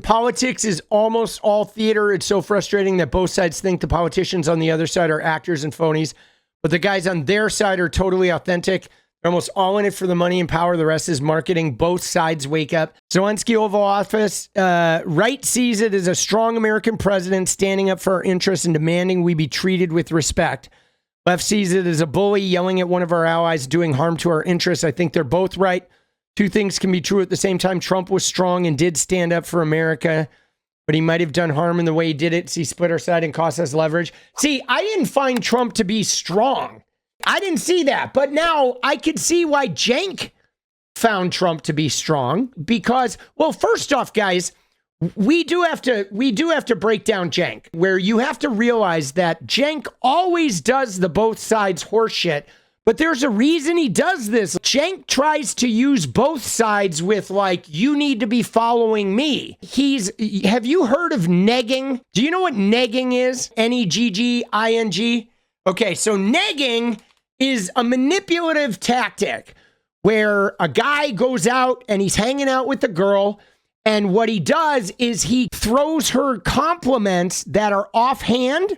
politics is almost all theater. It's so frustrating that both sides think the politicians on the other side are actors and phonies, but the guys on their side are totally authentic. They're almost all in it for the money and power. The rest is marketing. Both sides wake up. Zelenskyy Oval Office, right sees it as a strong American president standing up for our interests and demanding we be treated with respect. Left sees it as a bully yelling at one of our allies, doing harm to our interests. I think they're both right. Two things can be true at the same time. Trump was strong and did stand up for America, but he might have done harm in the way he did it. So he split our side and cost us leverage. See, I didn't find Trump to be strong. I didn't see that, but now I could see why Cenk found Trump to be strong because, well, first off, guys, we do have to break down Cenk, where you have to realize that Cenk always does the both sides horseshit, but there's a reason he does this. Cenk tries to use both sides with like, you need to be following me. Have you heard of negging? Do you know what negging is? Negging? Okay, so negging is a manipulative tactic where a guy goes out and he's hanging out with a girl, and what he does is he throws her compliments that are offhand,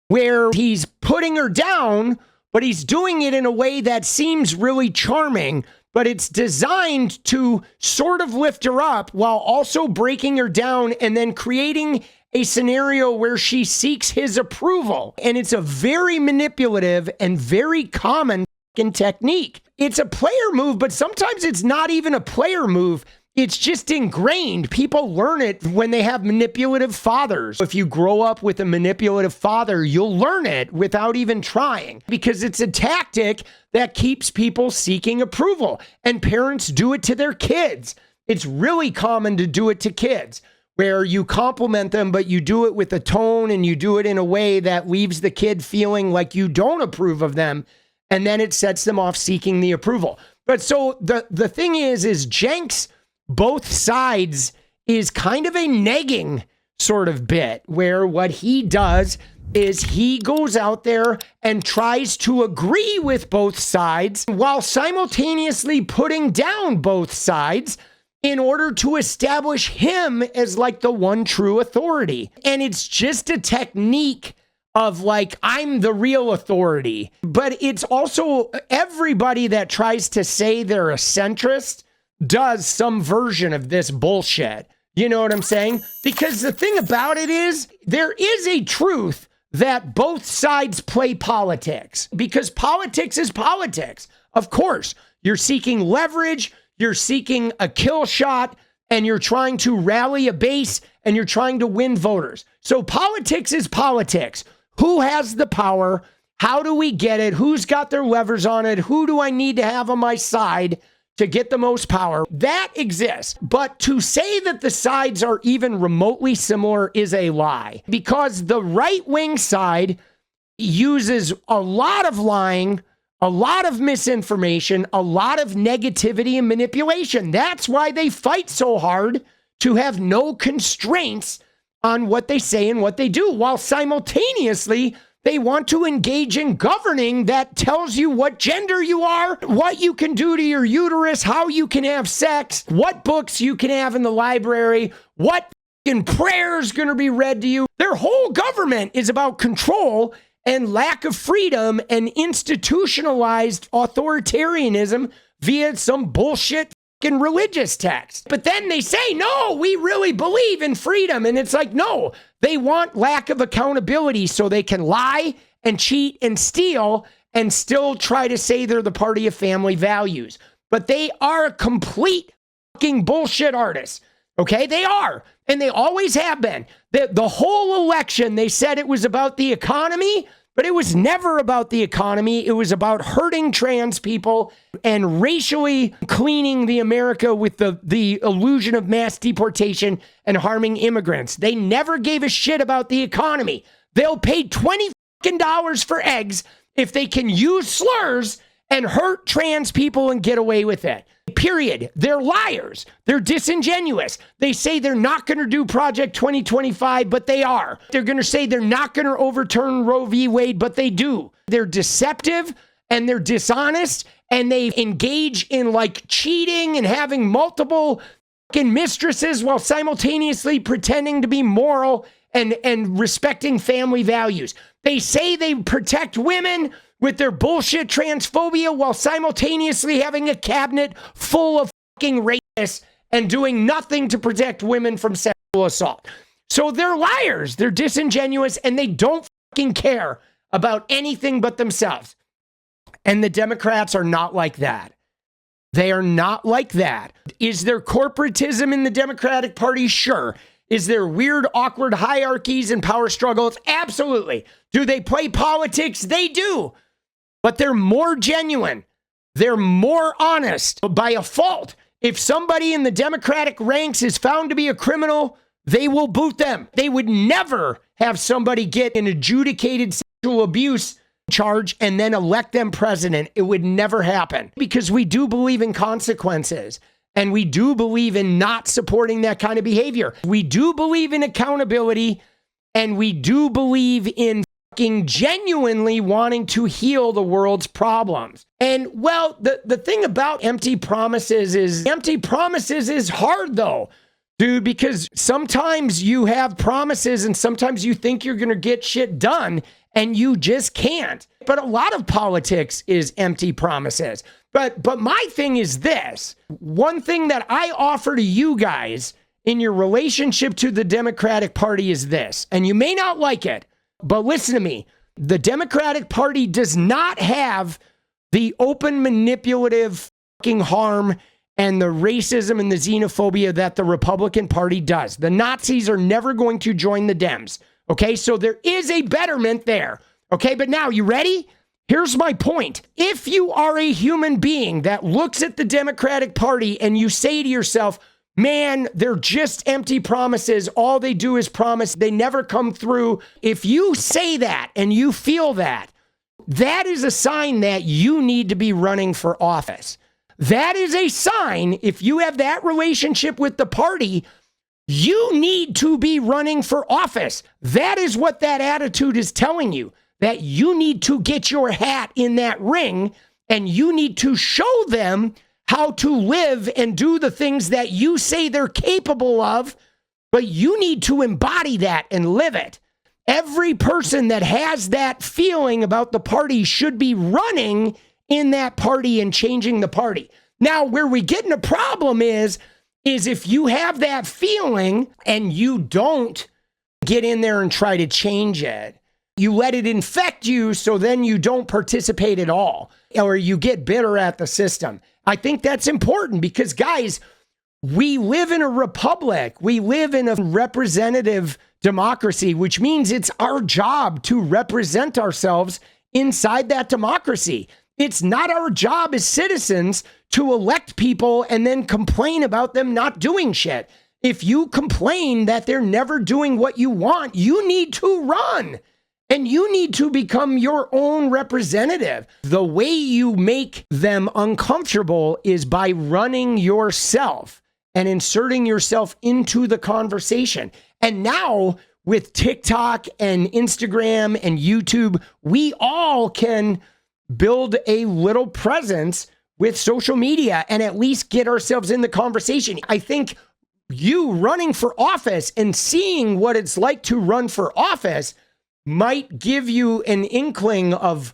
where he's putting her down, but he's doing it in a way that seems really charming, but it's designed to sort of lift her up while also breaking her down and then creating a scenario where she seeks his approval. And it's a very manipulative and very common technique. It's a player move, but sometimes it's not even a player move. It's just ingrained. People learn it when they have manipulative fathers. If you grow up with a manipulative father, you'll learn it without even trying, because it's a tactic that keeps people seeking approval. And parents do it to their kids. It's really common to do it to kids, where you compliment them, but you do it with a tone and you do it in a way that leaves the kid feeling like you don't approve of them. And then it sets them off seeking the approval. But so the thing is Cenk's both sides is kind of a negging sort of bit, where what he does is he goes out there and tries to agree with both sides while simultaneously putting down both sides in order to establish him as like the one true authority. And it's just a technique of like, I'm the real authority. But it's also everybody that tries to say they're a centrist does some version of this bullshit. You know what I'm saying? Because the thing about it is, there is a truth that both sides play politics, because politics is politics. Of course, you're seeking leverage, you're seeking a kill shot, and you're trying to rally a base, and you're trying to win voters. So politics is politics. Who has the power? How do we get it? Who's got their levers on it? Who do I need to have on my side to get the most power? That exists. But to say that the sides are even remotely similar is a lie, because the right-wing side uses a lot of lying, a lot of misinformation, a lot of negativity and manipulation. That's why they fight so hard to have no constraints on what they say and what they do, while simultaneously they want to engage in governing that tells you what gender you are, what you can do to your uterus, how you can have sex, what books you can have in the library, what prayers going to be read to you. Their whole government is about control and lack of freedom and institutionalized authoritarianism via some bullshit religious text. But then they say, no, we really believe in freedom. And it's like, no, they want lack of accountability so they can lie and cheat and steal and still try to say they're the party of family values. But they are complete fucking bullshit artists. Okay, they are. And they always have been. The whole election, they said it was about the economy, but it was never about the economy. It was about hurting trans people and racially cleaning the America with the illusion of mass deportation and harming immigrants. They never gave a shit about the economy. They'll pay $20 for eggs if they can use slurs and hurt trans people and get away with it. Period. They're liars. They're disingenuous. They say they're not going to do Project 2025, but they are. They're going to say they're not going to overturn Roe v. Wade, but they do. They're deceptive and they're dishonest, and they engage in like cheating and having multiple fucking mistresses while simultaneously pretending to be moral and respecting family values. They say they protect women with their bullshit transphobia while simultaneously having a cabinet full of fucking rapists and doing nothing to protect women from sexual assault. So they're liars, they're disingenuous, and they don't fucking care about anything but themselves. And the Democrats are not like that. They are not like that. Is there corporatism in the Democratic Party? Sure. Is there weird, awkward hierarchies and power struggles? Absolutely. Do they play politics? They do. But they're more genuine. They're more honest. By a fault, if somebody in the Democratic ranks is found to be a criminal, they will boot them. They would never have somebody get an adjudicated sexual abuse charge and then elect them president. It would never happen because we do believe in consequences and we do believe in not supporting that kind of behavior. We do believe in accountability and we do believe in fucking genuinely wanting to heal the world's problems. And well, the thing about empty promises is hard though. Dude, because sometimes you have promises and sometimes you think you're going to get shit done and you just can't. But a lot of politics is empty promises. But my thing is this. One thing that I offer to you guys in your relationship to the Democratic Party is this. And you may not like it, but listen to me. The Democratic Party does not have the open manipulative fucking harm and the racism and the xenophobia that the Republican Party does. The Nazis are never going to join the Dems. Okay, so there is a betterment there. Okay, but now, you ready? Here's my point. If you are a human being that looks at the Democratic Party and you say to yourself, man, they're just empty promises. All they do is promise. They never come through. If you say that and you feel that, that is a sign that you need to be running for office. That is a sign, if you have that relationship with the party, you need to be running for office. That is what that attitude is telling you, that you need to get your hat in that ring and you need to show them how to live and do the things that you say they're capable of, but you need to embody that and live it. Every person that has that feeling about the party should be running in that party and changing the party. Now, where we get in a problem is if you have that feeling and you don't get in there and try to change it, you let it infect you so then you don't participate at all, or you get bitter at the system. I think that's important because, guys, we live in a republic. We live in a representative democracy, which means it's our job to represent ourselves inside that democracy. It's not our job as citizens to elect people and then complain about them not doing shit. If you complain that they're never doing what you want, you need to run and you need to become your own representative. The way you make them uncomfortable is by running yourself and inserting yourself into the conversation. And now with TikTok and Instagram and YouTube, we all can build a little presence with social media and at least get ourselves in the conversation. I think you running for office and seeing what it's like to run for office might give you an inkling of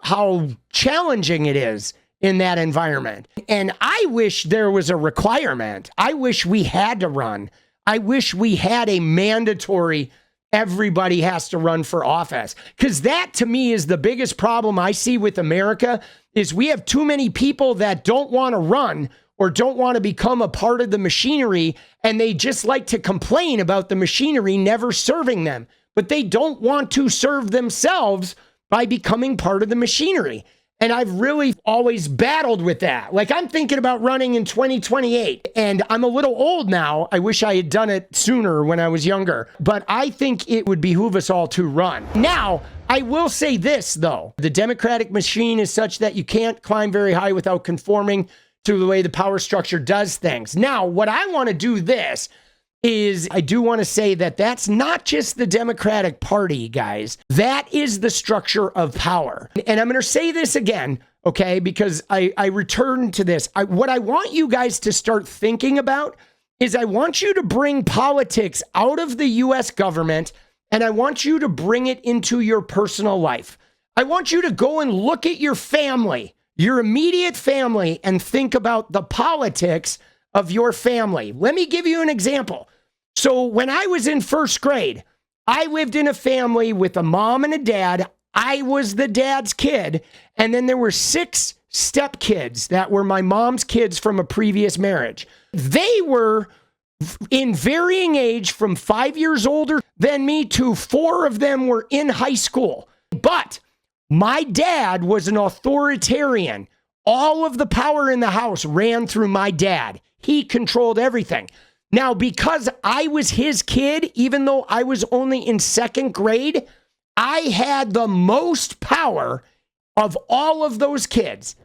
how challenging it is in that environment. And I wish there was a requirement. I wish we had to run. I wish we had a mandatory everybody has to run for office. Because that, to me, is the biggest problem I see with America, is we have too many people that don't want to run or don't want to become a part of the machinery, and they just like to complain about the machinery never serving them. But they don't want to serve themselves by becoming part of the machinery. And I've really always battled with that. Like, I'm thinking about running in 2028, and I'm a little old now. I wish I had done it sooner when I was younger, but I think it would behoove us all to run. Now, I will say this, though. The Democratic machine is such that you can't climb very high without conforming to the way the power structure does things. Now, what I want to do this is I do want to say that that's not just the Democratic Party, guys. That is the structure of power. And I'm going to say this again. okay? Because I return to this. What I want you guys to start thinking about is I want you to bring politics out of the U.S. government, and I want you to bring it into your personal life. I want you to go and look at your family, your immediate family, and think about the politics of your family. Let me give you an example. So when I was in first grade, I lived in a family with a mom and a dad. I was the dad's kid. And then there were 6 stepkids that were my mom's kids from a previous marriage. They were in varying age from 5 years older than me to 4 of them were in high school. But my dad was an authoritarian. All of the power in the house ran through my dad. He controlled everything. Now, because I was his kid, even though I was only in 2nd grade, I had the most power of all of those kids.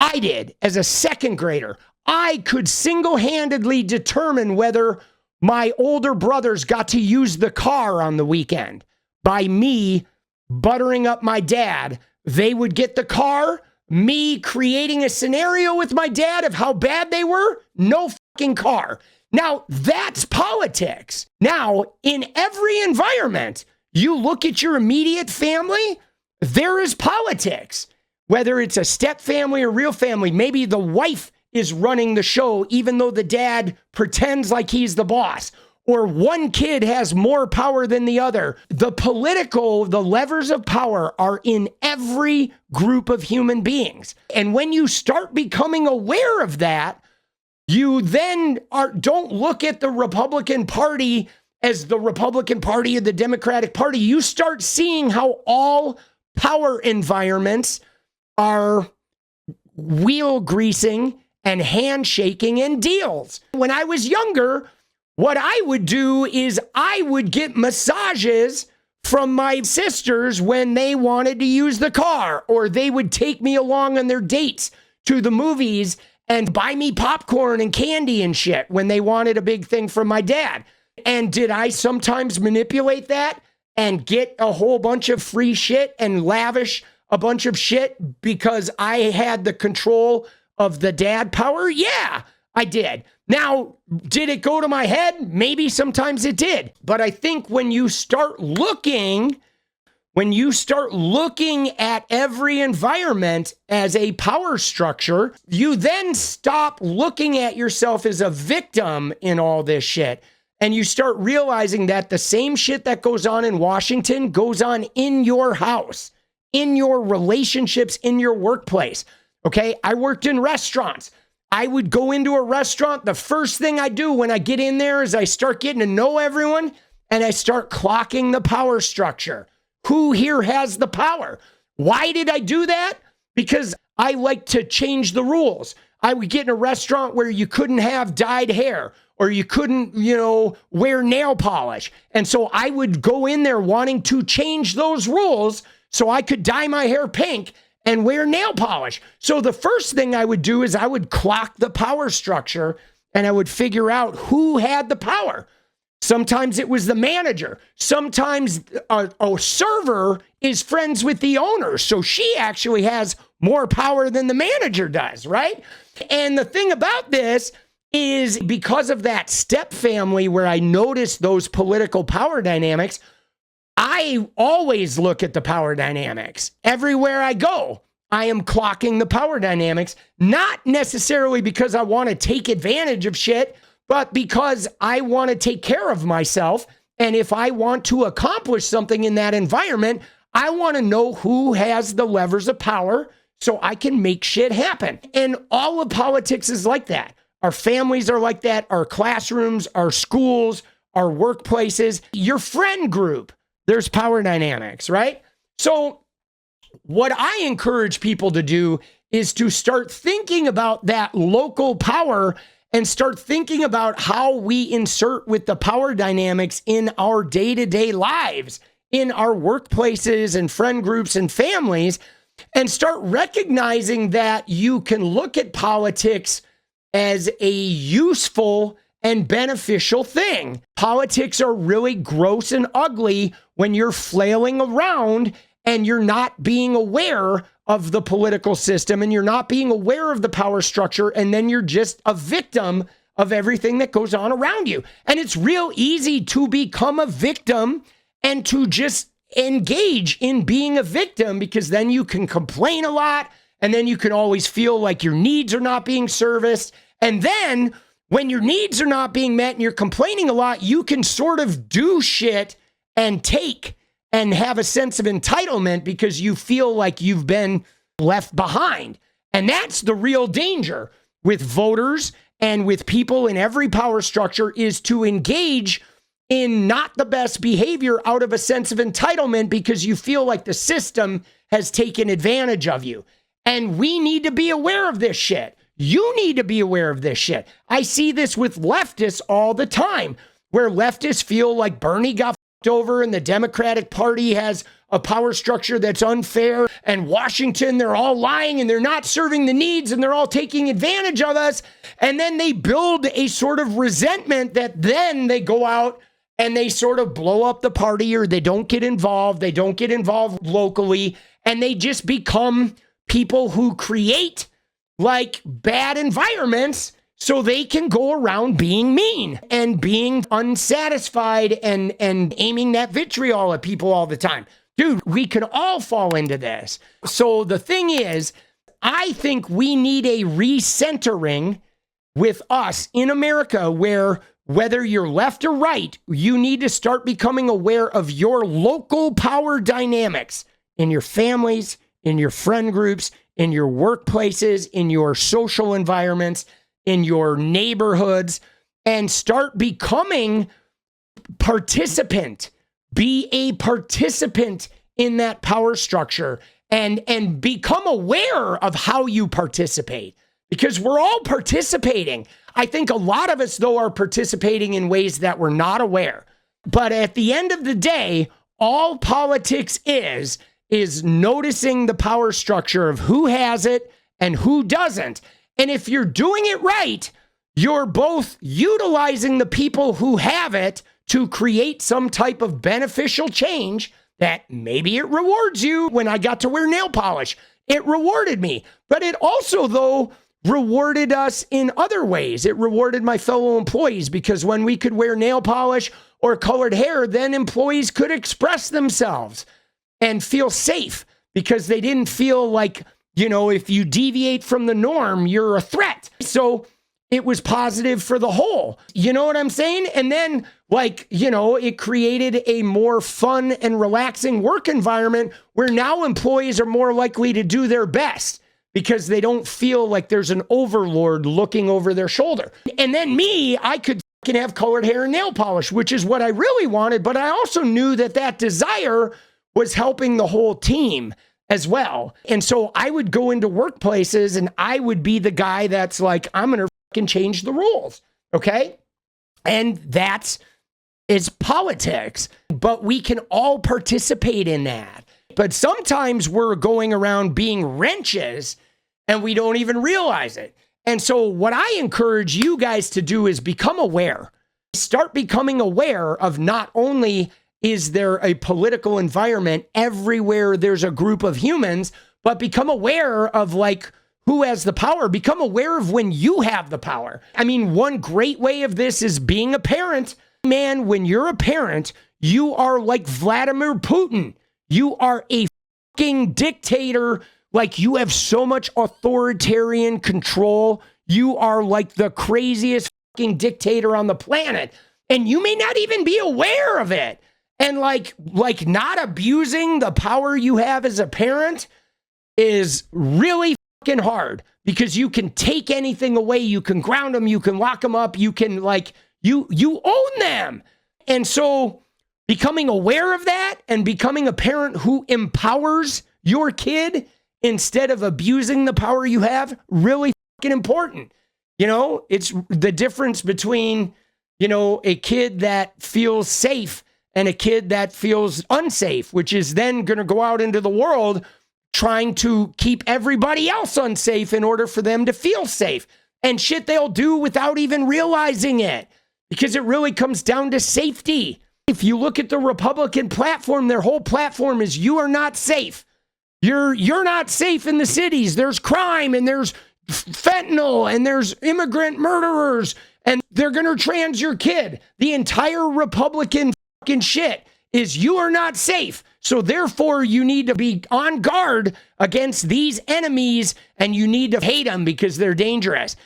I did as a 2nd grader. I could single-handedly determine whether my older brothers got to use the car on the weekend. By me buttering up my dad, they would get the car. Me creating a scenario with my dad of how bad they were, no fucking car. Now, that's politics. Now, in every environment, you look at your immediate family, there is politics. Whether it's a step family or real family, maybe the wife is running the show, even though the dad pretends like he's the boss. Or one kid has more power than the other. The levers of power are in every group of human beings. And when you start becoming aware of that, you then don't look at the Republican Party as the Republican Party or the Democratic Party. You start seeing how all power environments are wheel greasing and handshaking and deals. When I was younger, what I would do is I would get massages from my sisters when they wanted to use the car, or they would take me along on their dates to the movies and buy me popcorn and candy and shit when they wanted a big thing from my dad. And did I sometimes manipulate that and get a whole bunch of free shit and lavish a bunch of shit because I had the control of the dad power? Yeah, I did. Now, did it go to my head? Maybe sometimes it did. But I think when you start looking at every environment as a power structure, you then stop looking at yourself as a victim in all this shit. And you start realizing that the same shit that goes on in Washington goes on in your house, in your relationships, in your workplace. Okay, I worked in restaurants. I would go into a restaurant. The first thing I do when I get in there is I start getting to know everyone and I start clocking the power structure. Who here has the power? Why did I do that? Because I like to change the rules. I would get in a restaurant where you couldn't have dyed hair or you couldn't, wear nail polish. And so I would go in there wanting to change those rules so I could dye my hair pink and wear nail polish. So the first thing I would do is I would clock the power structure and I would figure out who had the power. Sometimes it was the manager. Sometimes a server is friends with the owner. So she actually has more power than the manager does, right? And the thing about this is because of that step family where I noticed those political power dynamics, I always look at the power dynamics. Everywhere I go, I am clocking the power dynamics, not necessarily because I want to take advantage of shit, but because I want to take care of myself. And if I want to accomplish something in that environment, I want to know who has the levers of power so I can make shit happen. And all of politics is like that. Our families are like that. Our classrooms, our schools, our workplaces, your friend group. There's power dynamics, right? So what I encourage people to do is to start thinking about that local power and start thinking about how we insert with the power dynamics in our day-to-day lives, in our workplaces and friend groups and families, and start recognizing that you can look at politics as a useful and beneficial thing. Politics are really gross and ugly when you're flailing around and you're not being aware of the political system, and you're not being aware of the power structure, and then you're just a victim of everything that goes on around you. And it's real easy to become a victim and to just engage in being a victim, because then you can complain a lot, and then you can always feel like your needs are not being serviced. And then when your needs are not being met and you're complaining a lot, you can sort of do shit and take and have a sense of entitlement because you feel like you've been left behind. And that's the real danger with voters and with people in every power structure, is to engage in not the best behavior out of a sense of entitlement because you feel like the system has taken advantage of you. And we need to be aware of this shit. You need to be aware of this shit. I see this with leftists all the time, where leftists feel like Bernie got fucked over and the Democratic Party has a power structure that's unfair, and Washington, they're all lying and they're not serving the needs and they're all taking advantage of us. And then they build a sort of resentment that then they go out and they sort of blow up the party, or they don't get involved. They don't get involved locally, and they just become people who create like bad environments so they can go around being mean and being unsatisfied and aiming that vitriol at people all the time. Dude, we can all fall into this. So the thing is, I think we need a recentering with us in America, where whether you're left or right, you need to start becoming aware of your local power dynamics in your families, in your friend groups, in your workplaces, in your social environments, in your neighborhoods, and start becoming participant. Be a participant in that power structure, and become aware of how you participate, because we're all participating. I think a lot of us, though, are participating in ways that we're not aware. But at the end of the day, all politics is noticing the power structure of who has it and who doesn't. And if you're doing it right, you're both utilizing the people who have it to create some type of beneficial change that maybe it rewards you. When I got to wear nail polish, it rewarded me. But it also, though, rewarded us in other ways. It rewarded my fellow employees, because when we could wear nail polish or colored hair, then employees could express themselves and feel safe, because they didn't feel like, you know, if you deviate from the norm, you're a threat. So it was positive for the whole. You know what I'm saying? And then, like, you know, it created a more fun and relaxing work environment where now employees are more likely to do their best because they don't feel like there's an overlord looking over their shoulder. And then me, I could fucking have colored hair and nail polish, which is what I really wanted. But I also knew that that desire was helping the whole team as well. And so I would go into workplaces and I would be the guy that's like, I'm going to fucking change the rules. Okay. And it's politics, but we can all participate in that. But sometimes we're going around being wrenches and we don't even realize it. And so what I encourage you guys to do is become aware. Start becoming aware of, not only is there a political environment everywhere there's a group of humans, but become aware of like who has the power. Become aware of when you have the power. I mean, one great way of this is being a parent. Man, when you're a parent, you are like Vladimir Putin. You are a fucking dictator. Like, you have so much authoritarian control. You are like the craziest fucking dictator on the planet. And you may not even be aware of it. And like not abusing the power you have as a parent is really fucking hard, because you can take anything away. You can ground them. You can lock them up. You can you own them. And so becoming aware of that and becoming a parent who empowers your kid instead of abusing the power you have, really fucking important. You know, it's the difference between, you know, a kid that feels safe and a kid that feels unsafe, which is then going to go out into the world trying to keep everybody else unsafe in order for them to feel safe. And shit they'll do without even realizing it, because it really comes down to safety. If you look at the Republican platform, their whole platform is you are not safe. You're not safe in the cities. There's crime and there's fentanyl and there's immigrant murderers and they're going to trans your kid. The entire Republican fucking shit is you are not safe. So therefore you need to be on guard against these enemies and you need to hate them because they're dangerous.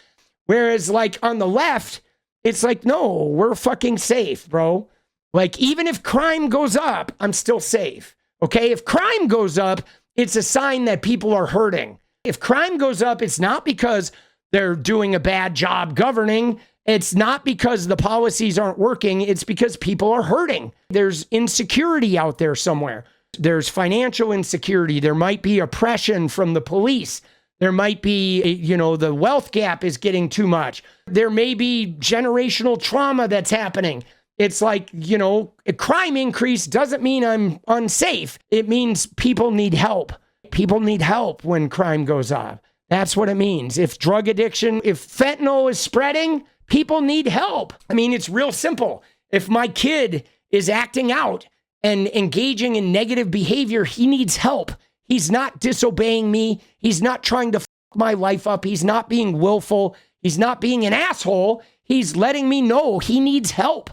Whereas like on the left, it's like, no, we're fucking safe, bro. Like even if crime goes up, I'm still safe. Okay. If crime goes up, it's a sign that people are hurting. If crime goes up, it's not because they're doing a bad job governing. It's not because the policies aren't working. It's because people are hurting. There's insecurity out there somewhere. There's financial insecurity. There might be oppression from the police. There might be, you know, the wealth gap is getting too much. There may be generational trauma that's happening. It's like, you know, a crime increase doesn't mean I'm unsafe. It means people need help. People need help when crime goes up. That's what it means. If drug addiction, if fentanyl is spreading, people need help. I mean, it's real simple. If my kid is acting out and engaging in negative behavior, he needs help. He's not disobeying me. He's not trying to fuck my life up. He's not being willful. He's not being an asshole. He's letting me know he needs help.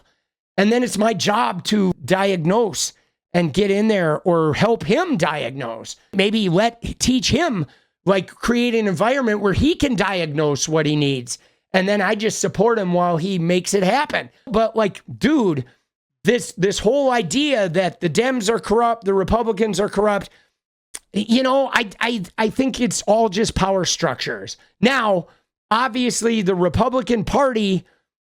And then it's my job to diagnose and get in there or help him diagnose. Maybe teach him, like create an environment where he can diagnose what he needs. And then I just support him while he makes it happen. But like, dude, this whole idea that the Dems are corrupt, the Republicans are corrupt, you know, I think it's all just power structures. Now, obviously, the Republican Party,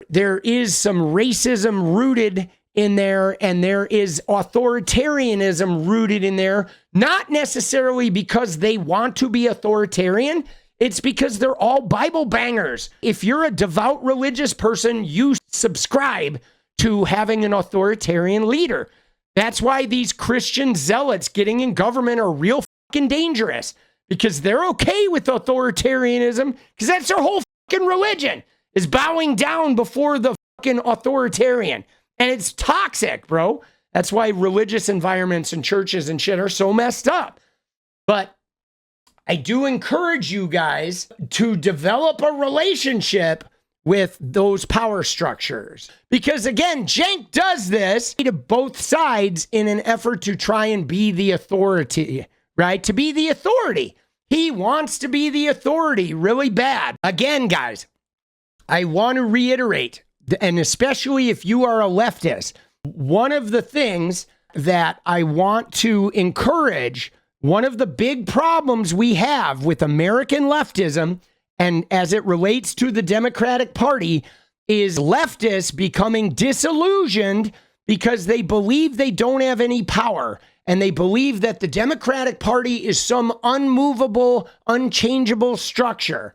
there is some racism rooted in there, and there is authoritarianism rooted in there, not necessarily because they want to be authoritarian. It's because they're all Bible bangers. If you're a devout religious person, you subscribe to having an authoritarian leader. That's why these Christian zealots getting in government are real fucking dangerous, because they're okay with authoritarianism because that's their whole fucking religion, is bowing down before the fucking authoritarian. And it's toxic, bro. That's why religious environments and churches and shit are so messed up. But I do encourage you guys to develop a relationship with those power structures. Because again, Cenk does this to both sides in an effort to try and be the authority, right? To be the authority. He wants to be the authority really bad. Again, guys, I want to reiterate, and especially if you are a leftist, one of the things that I want to encourage, one of the big problems we have with American leftism, and as it relates to the Democratic Party, is leftists becoming disillusioned because they believe they don't have any power. And they believe that the Democratic Party is some unmovable, unchangeable structure.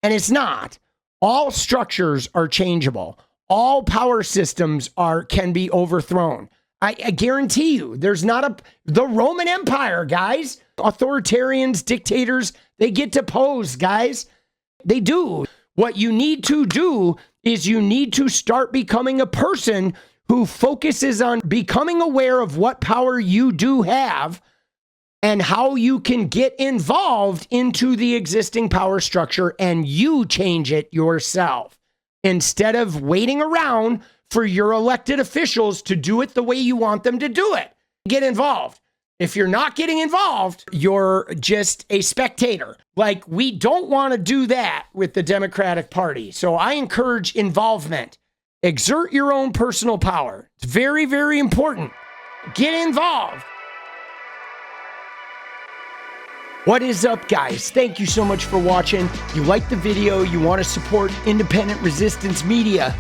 And it's not. All structures are changeable. All power systems can be overthrown. I guarantee you, there's not the Roman Empire, guys. Authoritarians, dictators, they get deposed, guys. They do. What you need to do is you need to start becoming a person who focuses on becoming aware of what power you do have and how you can get involved into the existing power structure and you change it yourself instead of waiting around for your elected officials to do it the way you want them to do it. Get involved. If you're not getting involved, you're just a spectator. Like, we don't want to do that with the Democratic Party. So I encourage involvement. Exert your own personal power. It's very, very important. Get involved. What is up, guys? Thank you so much for watching. You like the video, you want to support independent resistance media,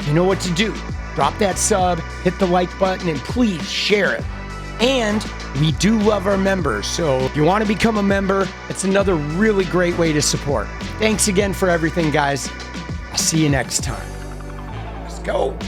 you know what to do. Drop that sub, hit the like button, and please share it. And we do love our members, so if you want to become a member, it's another really great way to support. Thanks again for everything, guys. I'll see you next time. Let's go.